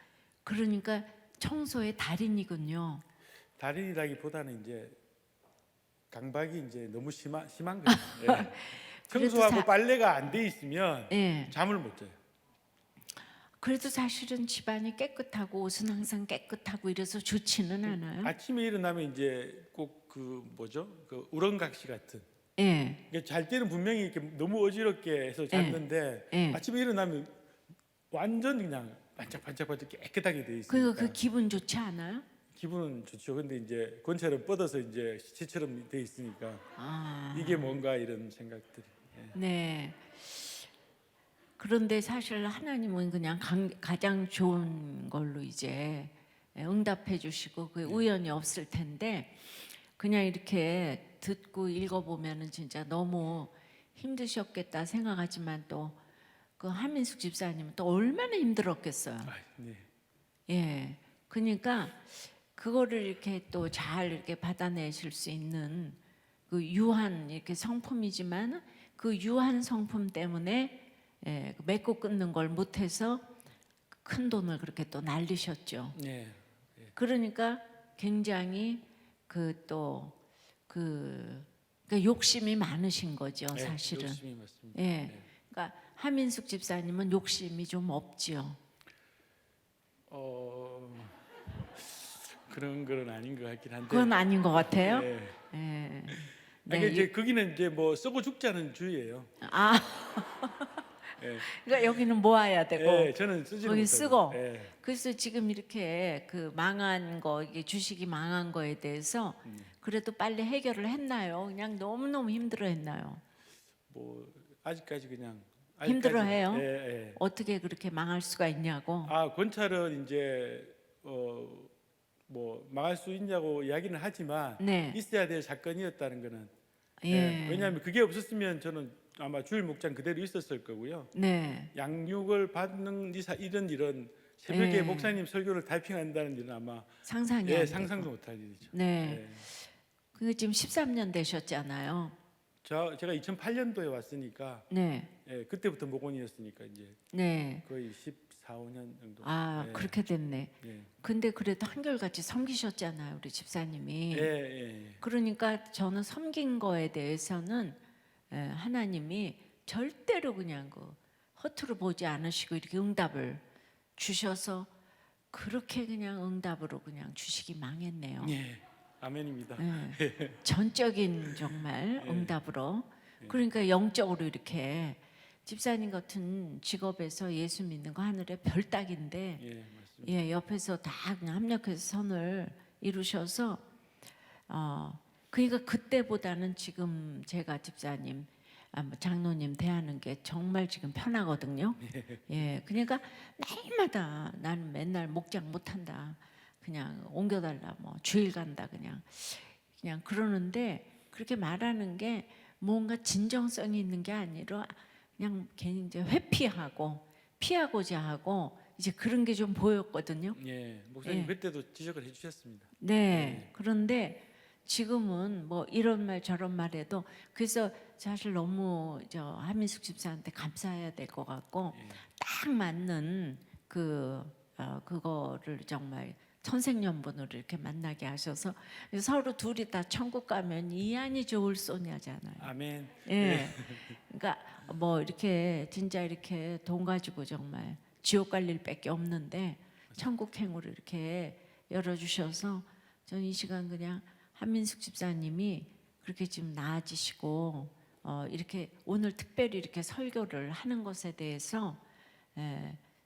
그러니까 청소의 달인이군요. 달인이라기보다는 이제 강박이 이제 너무 심한 거예요. 예. 그래도 청소하고 빨래가 안 돼 있으면 예. 잠을 못 자요. 그래도 사실은 집안이 깨끗하고 옷은 항상 깨끗하고 이래서 좋지는 않아요. 아침에 일어나면 이제 꼭 그 뭐죠? 그 우렁각시 같은. 예. 그러니까 잘 때는 분명히 이렇게 너무 어지럽게 해서 잤는데 예. 아침에 일어나면 완전 그냥 반짝반짝반짝 깨끗하게 돼 있으니까 그러니까 그 기분 좋지 않아요? 기분은 좋죠. 근데 이제 권처럼 뻗어서 이제 시체처럼 돼 있으니까 아. 이게 뭔가 이런 생각들이. 예. 네. 그런데 사실 하나님은 그냥 가장 좋은 걸로 이제 응답해 주시고 그 우연이 없을 텐데 그냥 이렇게 듣고 읽어보면은 진짜 너무 힘드셨겠다 생각하지만 또 그 한민숙 집사님은 또 얼마나 힘들었겠어요. 네. 예. 그러니까 그거를 이렇게 또 잘 이렇게 받아내실 수 있는 그 유한 이렇게 성품이지만 그 유한 성품 때문에 예, 맺고 끊는 걸 못해서 큰 돈을 그렇게 또 날리셨죠. 네. 그러니까 굉장히 그러니까 욕심이 많으신 거죠, 네, 사실은. 욕심이 맞습니다. 예. 네. 그러니까 하민숙 집사님은 욕심이 좀 없지요. 그런 건 아닌 것 같긴 한데. 그건 아닌 것 같아요. 네. 예. 그러니까 네. 이제 거기는 이제 뭐 썩어 죽자는 주의예요. 아, 예. 그러니까 여기는 모아야 되고 예, 저는 쓰지 거기 못하고. 쓰고. 예. 그래서 지금 이렇게 그 망한 거, 이게 주식이 망한 거에 대해서 그래도 빨리 해결을 했나요? 그냥 너무너무 힘들어했나요? 뭐 아직까지 그냥 힘들어해요? 예, 예. 어떻게 그렇게 망할 수가 있냐고? 권찰은 이제 뭐 망할 수 있냐고 이야기는 하지만 네. 있어야 될 사건이었다는 거는 예. 왜냐하면 그게 없었으면 저는 아마 주일 목장 그대로 있었을 거고요. 네. 양육을 받는 이런 일은 새벽에 예. 목사님 설교를 타이핑한다는 일은 아마 상상이 안 되고. 상상도 못할 일이죠. 네. 예. 그게 지금 13년 되셨잖아요. 제가 2008년도에 왔으니까 네. 그때부터 목원이었으니까 이제 네. 거의 14, 15년 정도. 아, 예. 그렇게 됐네. 예. 근데 그래도 한결같이 섬기셨잖아요, 우리 집사님이. 예, 예. 그러니까 저는 섬긴 거에 대해서는 하나님이 절대로 그냥 그 허투루 보지 않으시고 이렇게 응답을 주셔서 그렇게 그냥 응답으로 그냥 주식이 망했네요. 예. 아멘입니다. 예. 전적인 정말 예. 응답으로. 그러니까 영적으로 이렇게 집사님 같은 직업에서 예수 믿는 거 하늘의 별따기인데 예, 맞습니다. 예, 옆에서 다 그냥 합력해서 선을 이루셔서 그러니까 그때보다는 지금 제가 집사님 장로님 대하는 게 정말 지금 편하거든요. 예, 그러니까 날마다 나는 맨날 목장 못한다. 그냥 옮겨달라, 뭐 주일 간다, 그냥 그러는데 그렇게 말하는 게 뭔가 진정성이 있는 게 아니라 그냥 괜히 이제 회피하고 피하고자 하고 이제 그런 게 좀 보였거든요. 예, 목사님 예. 그때도 지적을 해주셨습니다. 네. 그런데 지금은 뭐 이런 말 저런 말해도 그래서 사실 너무 저 한민숙 집사한테 감사해야 될 것 같고 예. 딱 맞는 그거를 정말 천생연분으로 이렇게 만나게 하셔서 서로 둘이 다 천국 가면 이안이 좋을 소녀잖아요. 아멘. 예. 그러니까 뭐 이렇게 진짜 이렇게 돈 가지고 정말 지옥 갈 일밖에 없는데 천국 행으로 이렇게 열어주셔서 저는 이 시간 그냥 한민숙 집사님이 그렇게 지금 나아지시고 이렇게 오늘 특별히 이렇게 설교를 하는 것에 대해서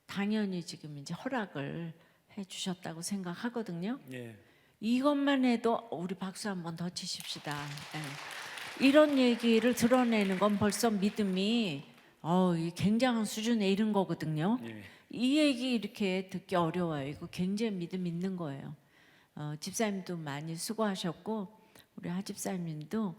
당연히 지금 이제 허락을 해주셨다고 생각하거든요. 예. 이것만 해도 우리 박수 한번 더 치십시다. 이런 얘기를 드러내는 건 벌써 믿음이 이 굉장한 수준에 이른 거거든요. 예. 이 얘기 이렇게 듣기 어려워요. 이거 굉장히 믿음 있는 거예요. 집사님도 많이 수고하셨고 우리 하 집사님도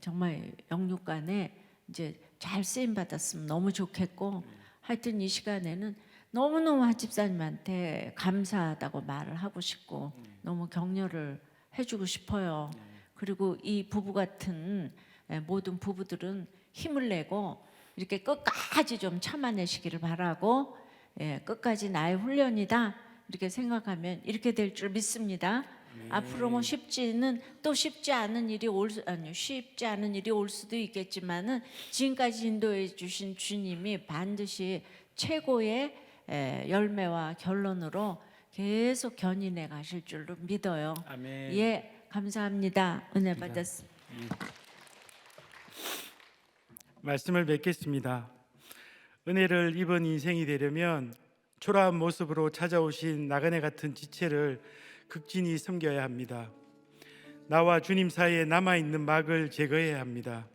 정말 영육간에 이제 잘 쓰임 받았으면 너무 좋겠고 하여튼 이 시간에는 너무너무 하 집사님한테 감사하다고 말을 하고 싶고 너무 격려를 해주고 싶어요. 그리고 이 부부 같은 모든 부부들은 힘을 내고 이렇게 끝까지 좀 참아내시기를 바라고 끝까지 나의 훈련이다 이렇게 생각하면 이렇게 될 줄 믿습니다. 앞으로 뭐 쉽지 않은 일이 쉽지 않은 일이 올 수도 있겠지만은 지금까지 인도해 주신 주님이 반드시 최고의 열매와 결론으로 계속 견인해 가실 줄로 믿어요. 아멘. 예, 감사합니다. 은혜 받았습니다. 말씀을 맺겠습니다. 은혜를 입은 인생이 되려면 초라한 모습으로 찾아오신 나그네 같은 지체를 극진히 섬겨야 합니다. 나와 주님 사이에 남아있는 막을 제거해야 합니다.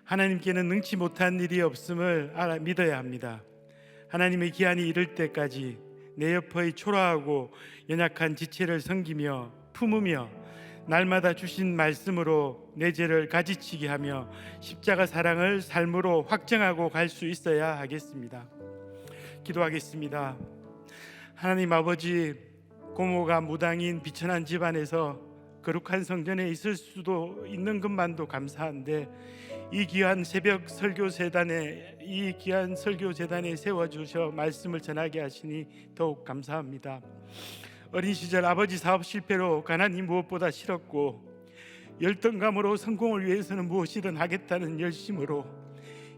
하나님께는 능치 못한 일이 없음을 믿어야 합니다. 하나님의 기한이 이를 때까지 내 옆의 초라하고 연약한 지체를 섬기며 품으며 날마다 주신 말씀으로 내 죄를 가지치게 하며 십자가 사랑을 삶으로 확정하고 갈 수 있어야 하겠습니다. 기도하겠습니다. 하나님 아버지, 고모가 무당인 비천한 집안에서 거룩한 성전에 있을 수도 있는 것만도 감사한데 이 귀한 새벽 설교재단에 세워주셔 말씀을 전하게 하시니 더욱 감사합니다. 어린 시절 아버지 사업 실패로 가난이 무엇보다 싫었고 열등감으로 성공을 위해서는 무엇이든 하겠다는 열심으로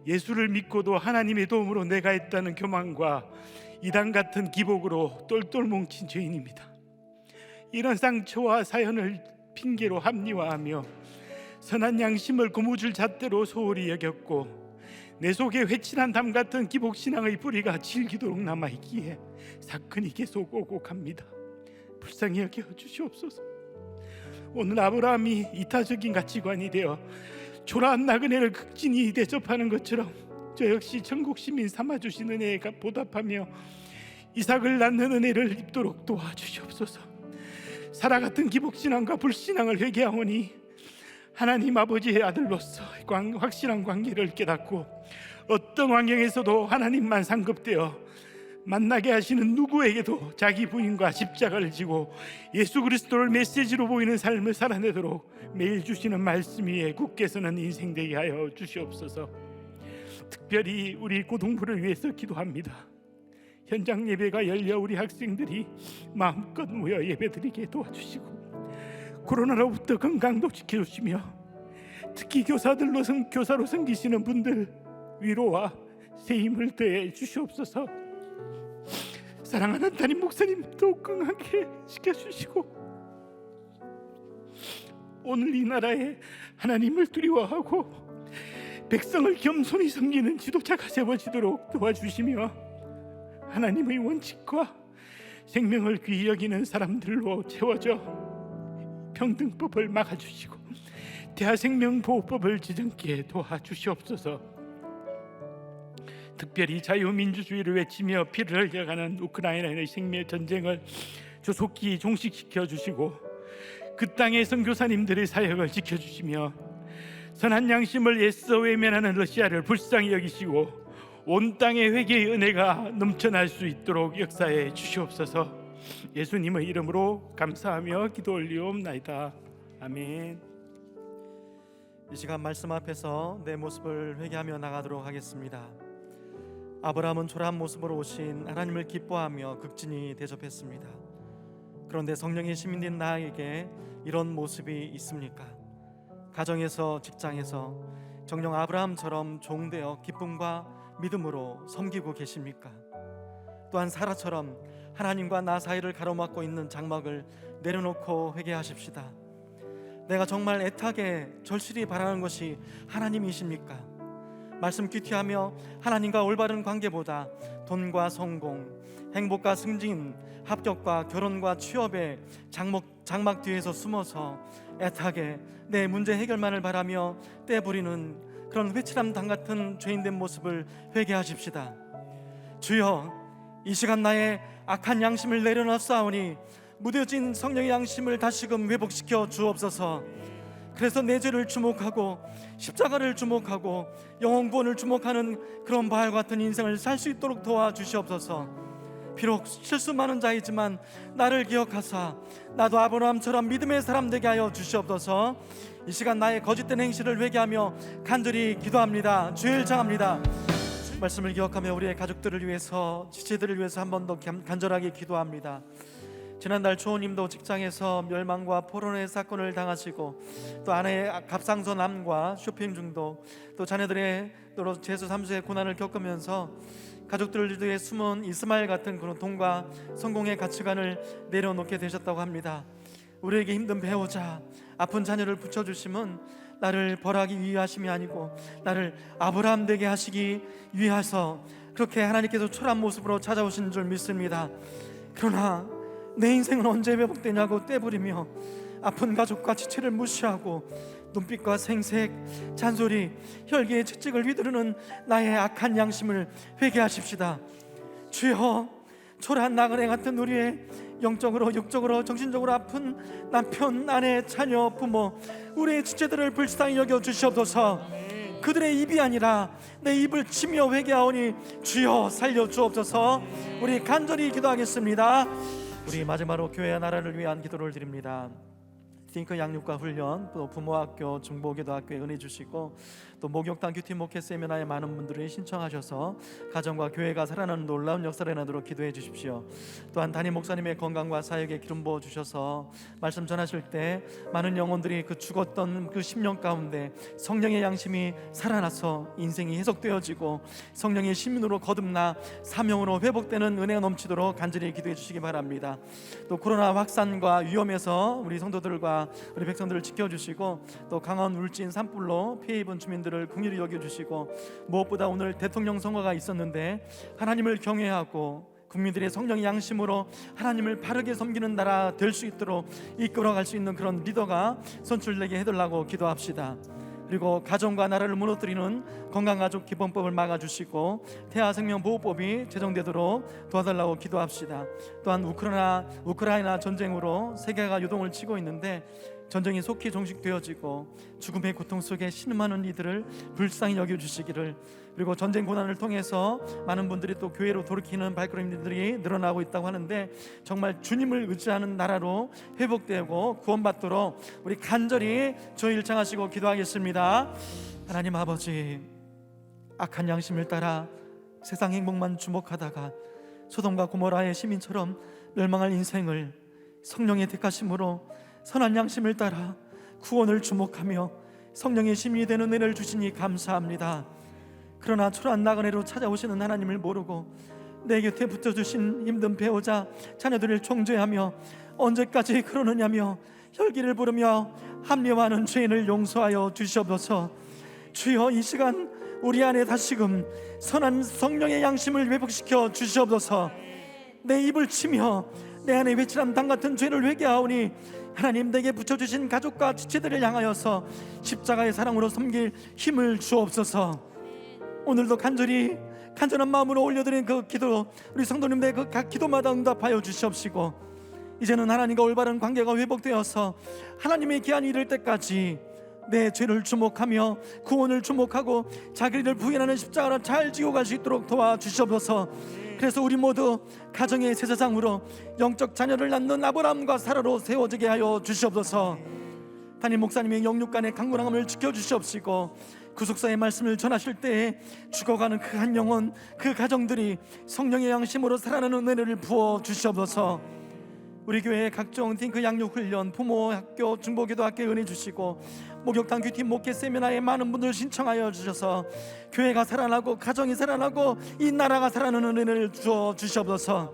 예수를 믿고도 하나님의 도움으로 내가 했다는 교만과 이단 같은 기복으로 똘똘 뭉친 죄인입니다. 이런 상처와 사연을 핑계로 합리화하며 선한 양심을 고무줄 잣대로 소홀히 여겼고 내 속에 회칠한 담 같은 기복신앙의 뿌리가 질기도록 남아있기에 사건이 계속 오고 갑니다. 불쌍히 여겨 주시옵소서. 오늘 아브라함이 이타적인 가치관이 되어 초라한 나그네를 극진히 대접하는 것처럼 저 역시 천국 시민 삼아주신 은혜에 보답하며 이삭을 낳는 은혜를 입도록 도와주시옵소서. 사라 같은 기복신앙과 불신앙을 회개하오니 하나님 아버지의 아들로서 확실한 관계를 깨닫고 어떤 환경에서도 하나님만 상급되어 만나게 하시는 누구에게도 자기 부인과 십자가를 지고 예수 그리스도를 메시지로 보이는 삶을 살아내도록 매일 주시는 말씀 위에 굳게 서는 인생 되게 하여 주시옵소서. 특별히 우리 고등부를 위해서 기도합니다. 현장 예배가 열려 우리 학생들이 마음껏 모여 예배드리게 도와주시고 코로나로부터 건강도 지켜주시며 특히 교사로 섬기시는 분들 위로와 새 힘을 더해 주시옵소서. 사랑하는 담임 목사님 더욱 건강하게 지켜주시고 오늘 이 나라에 하나님을 두려워하고 백성을 겸손히 섬기는 지도자가 세워지도록 도와주시며 하나님의 원칙과 생명을 귀히 여기는 사람들로 채워져 평등법을 막아주시고 대하생명보호법을 지정케 도와주시옵소서. 특별히 자유민주주의를 외치며 피를 흘려가는 우크라이나의 생명 전쟁을 조속히 종식시켜 주시고 그 땅의 선교사님들의 사역을 지켜주시며 선한 양심을 애써 외면하는 러시아를 불쌍히 여기시고 온 땅에 회개의 은혜가 넘쳐날 수 있도록 역사해 주시옵소서. 예수님의 이름으로 감사하며 기도 올리옵나이다. 아멘. 이 시간 말씀 앞에서 내 모습을 회개하며 나가도록 하겠습니다. 아브라함은 초라한 모습으로 오신 하나님을 기뻐하며 극진히 대접했습니다. 그런데 성령의 시민된 나에게 이런 모습이 있습니까? 가정에서, 직장에서 정녕 아브라함처럼 종되어 기쁨과 믿음으로 섬기고 계십니까? 또한 사라처럼 하나님과 나 사이를 가로막고 있는 장막을 내려놓고 회개하십시다. 내가 정말 애타게 절실히 바라는 것이 하나님이십니까? 말씀 귀티하며 하나님과 올바른 관계보다 돈과 성공, 행복과 승진, 합격과 결혼과 취업의 장막 뒤에서 숨어서 애타게 내 문제 해결만을 바라며 떼부리는 그런 회칠함당 같은 죄인된 모습을 회개하십시다. 주여, 이 시간 나의 악한 양심을 내려놨사오니 무뎌진 성령의 양심을 다시금 회복시켜 주옵소서. 그래서 내 죄를 주목하고 십자가를 주목하고 영혼 구원을 주목하는 그런 바알 같은 인생을 살 수 있도록 도와주시옵소서. 비록 실수 많은 자이지만 나를 기억하사 나도 아브라함처럼 믿음의 사람 되게 하여 주시옵소서. 이 시간 나의 거짓된 행실을 회개하며 간절히 기도합니다. 주일 청합니다. 말씀을 기억하며 우리의 가족들을 위해서, 지체들을 위해서 한 번 더 간절하게 기도합니다. 지난달 초호님도 직장에서 멸망과 포로의 사건을 당하시고 또 아내의 갑상선암과 쇼핑 중독, 또 자녀들의 또 재수 삼수의 고난을 겪으면서 가족들을 위해 숨은 이스마엘 같은 그런 돈과 성공의 가치관을 내려놓게 되셨다고 합니다. 우리에게 힘든 배우자, 아픈 자녀를 붙여주심은 나를 벌하기 위하심이 아니고 나를 아브라함 되게 하시기 위하서 그렇게 하나님께서 초라한 모습으로 찾아오신 줄 믿습니다. 그러나 내 인생은 언제 회복되냐고 떼부리며 아픈 가족과 지체를 무시하고 눈빛과 생색, 잔소리, 혈기의 채찍을 휘두르는 나의 악한 양심을 회개하십시다. 주여, 초라한 나그네 같은 우리의 영적으로, 육적으로, 정신적으로 아픈 남편, 아내, 자녀, 부모, 우리의 지체들을 불쌍히 여겨 주시옵소서. 그들의 입이 아니라 내 입을 치며 회개하오니 주여 살려 주옵소서. 우리 간절히 기도하겠습니다. 우리 마지막으로 교회와 나라를 위한 기도를 드립니다. 띵크 양육과 훈련, 또 부모학교, 중보기도학교에 은혜 주시고 또 목욕당 큐티 목회 세미나에 많은 분들이 신청하셔서 가정과 교회가 살아나는 놀라운 역사를 나도록 기도해 주십시오. 또한 담임 목사님의 건강과 사역에 기름 부어 주셔서 말씀 전하실 때 많은 영혼들이 그 죽었던 그 10년 가운데 성령의 양심이 살아나서 인생이 해석되어지고 성령의 시민으로 거듭나 사명으로 회복되는 은혜가 넘치도록 간절히 기도해 주시기 바랍니다. 또 코로나 확산과 위험에서 우리 성도들과 우리 백성들을 지켜주시고 또 강원 울진 산불로 피해 입은 주민들을 긍휼히 여겨주시고 무엇보다 오늘 대통령 선거가 있었는데 하나님을 경외하고 국민들의 성령의 양심으로 하나님을 바르게 섬기는 나라 될 수 있도록 이끌어갈 수 있는 그런 리더가 선출되게 해달라고 기도합시다. 그리고 가정과 나라를 무너뜨리는 건강가족 기본법을 막아주시고 태아생명보호법이 제정되도록 도와달라고 기도합시다. 또한 우크라이나 전쟁으로 세계가 요동을 치고 있는데 전쟁이 속히 종식되어지고 죽음의 고통 속에 신음하는 이들을 불쌍히 여겨주시기를, 그리고 전쟁 고난을 통해서 많은 분들이 또 교회로 돌이키는 발걸음들이 늘어나고 있다고 하는데 정말 주님을 의지하는 나라로 회복되고 구원받도록 우리 간절히 주 일창하시고 기도하겠습니다. 하나님 아버지, 악한 양심을 따라 세상 행복만 주목하다가 소돔과 고모라의 시민처럼 멸망할 인생을 성령의 택하심으로 선한 양심을 따라 구원을 주목하며 성령의 시민이 되는 은혜를 주시니 감사합니다. 그러나 초라한 나그네로 찾아오시는 하나님을 모르고 내 곁에 붙어주신 힘든 배우자, 자녀들을 총죄하며 언제까지 그러느냐며 혈기를 부르며 합리화하는 죄인을 용서하여 주시옵소서. 주여, 이 시간 우리 안에 다시금 선한 성령의 양심을 회복시켜 주시옵소서. 내 입을 치며 내 안에 회칠한 당 같은 죄를 회개하오니 하나님, 내게 붙여주신 가족과 지체들을 향하여서 십자가의 사랑으로 섬길 힘을 주옵소서. 오늘도 간절한 마음으로 올려드린 그 기도, 우리 성도님들 그 각 기도마다 응답하여 주시옵시고 이제는 하나님과 올바른 관계가 회복되어서 하나님의 기한이 이를 때까지 내 죄를 주목하며 구원을 주목하고 자기를 부인하는 십자가를 잘 지고 갈 수 있도록 도와주시옵소서. 그래서 우리 모두 가정의 제사장으로 영적 자녀를 낳는 아브라함과 사라로 세워지게 하여 주시옵소서. 담임 목사님의 영육간의 강건함을 지켜주시옵시고 구속사의 말씀을 전하실 때에 죽어가는 그 한 영혼, 그 가정들이 성령의 양심으로 살아나는 은혜를 부어 주시옵소서. 우리 교회의 각종 딩크 양육 훈련, 부모 학교, 중보기도 학교에 은혜 주시고 목욕탕 큐팀 목회 세미나에 많은 분들 신청하여 주셔서 교회가 살아나고 가정이 살아나고 이 나라가 살아나는 은혜를 주어 주시옵소서.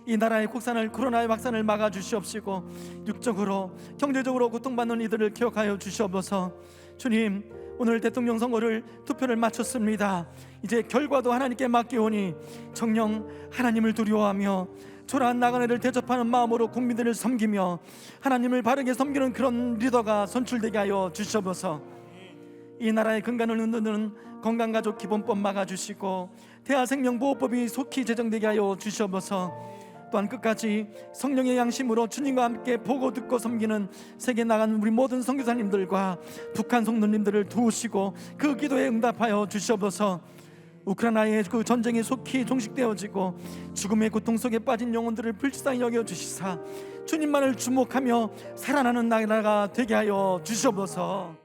이 나라의 국산을 코로나의 확산을 막아 주시옵시고 육적으로 경제적으로 고통받는 이들을 기억하여 주시옵소서. 주님, 오늘 대통령 선거를 투표를 마쳤습니다. 이제 결과도 하나님께 맡기오니 정녕 하나님을 두려워하며 초라한 나그네를 대접하는 마음으로 국민들을 섬기며 하나님을 바르게 섬기는 그런 리더가 선출되게 하여 주시옵소서. 이 나라의 근간을 흔드는 건강가족 기본법 막아주시고 대하생명보호법이 속히 제정되게 하여 주시옵소서. 또한 끝까지 성령의 양심으로 주님과 함께 보고 듣고 섬기는 세계 나간 우리 모든 선교사님들과 북한 성도님들을 도우시고 그 기도에 응답하여 주시옵소서. 우크라이나의 그 전쟁이 속히 종식되어지고 죽음의 고통 속에 빠진 영혼들을 불쌍히 여겨 주시사 주님만을 주목하며 살아나는 나라가 되게 하여 주시옵소서.